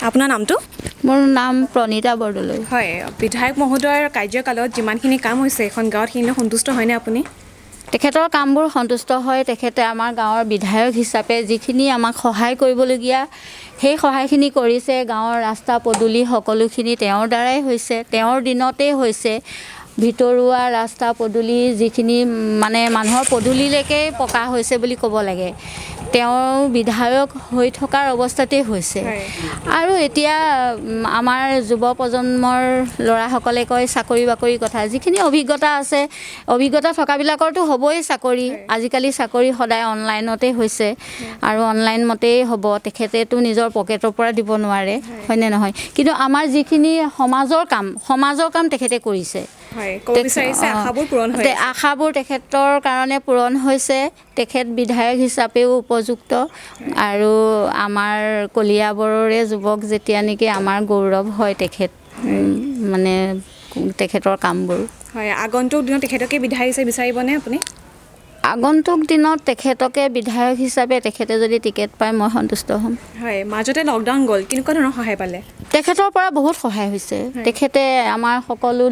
আপোনাৰ নামটো? মোৰ নাম প্ৰণীতা বৰদলৈ। হয়, বিধায়ক মহোদয়ৰ কাৰ্যকালত যিমানখিনি কাম হৈছে এখন গাঁৱত সেইখিনি সন্তুষ্ট হয়নে আপুনি? তেখেতৰ কামবোৰ সন্তুষ্ট হয়। তেখেতে আমাৰ গাঁৱৰ বিধায়ক হিচাপে যিখিনি আমাক সহায় কৰিবলগীয়া সেই সহায়খিনি কৰিছে। গাঁৱৰ ৰাস্তা পদূলি সকলোখিনি তেওঁৰ দ্বাৰাই হৈছে, তেওঁৰ দিনতেই হৈছে। ভিতৰুৱা ৰাস্তা পদূলি যিখিনি মানে মানুহৰ পদূলিলৈকে পকা হৈছে বুলি ক'ব লাগে, তেওঁ বিধায়ক হৈ থকাৰ অৱস্থাতেই হৈছে। আৰু এতিয়া আমাৰ যুৱ প্ৰজন্মৰ ল'ৰাসকলে কয় চাকৰি বাকৰিৰ কথা, যিখিনি অভিজ্ঞতা আছে, অভিজ্ঞতা থকাবিলাকৰতো হ'বই চাকৰি। আজিকালি চাকৰি সদায় অনলাইনতে হৈছে আৰু অনলাইন মতেই হ'ব। তেখেতেতো নিজৰ পকেটৰ পৰা দিব নোৱাৰে, হয়নে নহয়? কিন্তু আমাৰ যিখিনি সমাজৰ কাম তেখেতে কৰিছে। আশাবোৰ তেখেতৰ কাৰণে পূৰণ হৈছে। তেখেত বিধায়ক হিচাপেও উপযুক্ত আৰু আমাৰ কলিয়াবৰৰে যুৱক যেতিয়া নেকি আমাৰ গৌৰৱ হয় তেখেত, মানে তেখেতৰ কামবোৰ। হয়, আগন্তুক দিনত তেখেতকে বিধায়ক হিচাপে বিচাৰিবনে আপুনি? আগন্তুক দিনত তেখেতকে বিধায়ক হিচাপে তেখেতে যদি টিকেট পায় মই সন্তুষ্ট হ'ম। হয়, মাজতে লকডাউন গ'ল, কেনেকুৱা ধৰণৰ সহায় পালে? তেখেতৰ পৰা বহুত সহায় হৈছে। তেখেতে আমাৰ সকলো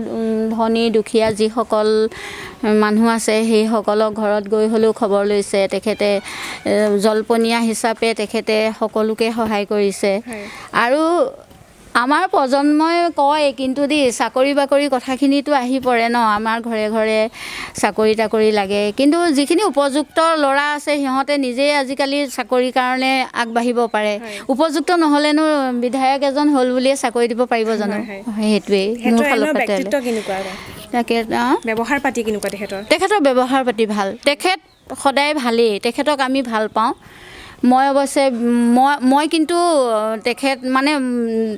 ধনী দুখীয়া যিসকল মানুহ আছে সেইসকলক ঘৰত গৈ হ'লেও খবৰ লৈছে। তেখেতে জলপনীয়া হিচাপে তেখেতে সকলোকে সহায় কৰিছে। আৰু আমাৰ প্ৰজন্মই কয় কিন্তু চাকৰি বাকৰি কথাখিনিতো আহি পৰে ন, আমাৰ ঘৰে ঘৰে চাকৰি তাকৰি লাগে। কিন্তু যিখিনি উপযুক্ত ল'ৰা আছে সিহঁতে নিজেই আজিকালি চাকৰিৰ কাৰণে আগবাঢ়িব পাৰে। উপযুক্ত নহ'লেনো বিধায়ক এজন হ'ল বুলিয়ে চাকৰি দিব পাৰিব জানো? সেইটোৱেই মোৰ ফালৰ পৰা। ব্যৱহাৰ পাতি কেনেকুৱা তেখেতৰ? তেখেতৰ ব্যৱহাৰ পাতি ভাল। তেখেত সদায় ভালেই, তেখেতক আমি ভাল পাওঁ। মই অৱশ্যে মই কিন্তু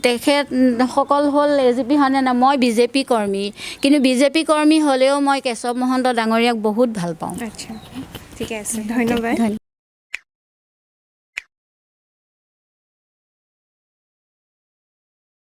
তেখেতসকল হ'ল AJP হয়নে নাই, মই BJP কৰ্মী। কিন্তু BJP কৰ্মী হ'লেও মই কেশৱ মহন্ত ডাঙৰীয়াক বহুত ভাল পাওঁ। আচ্ছা, ঠিকে আছে, ধন্যবাদ।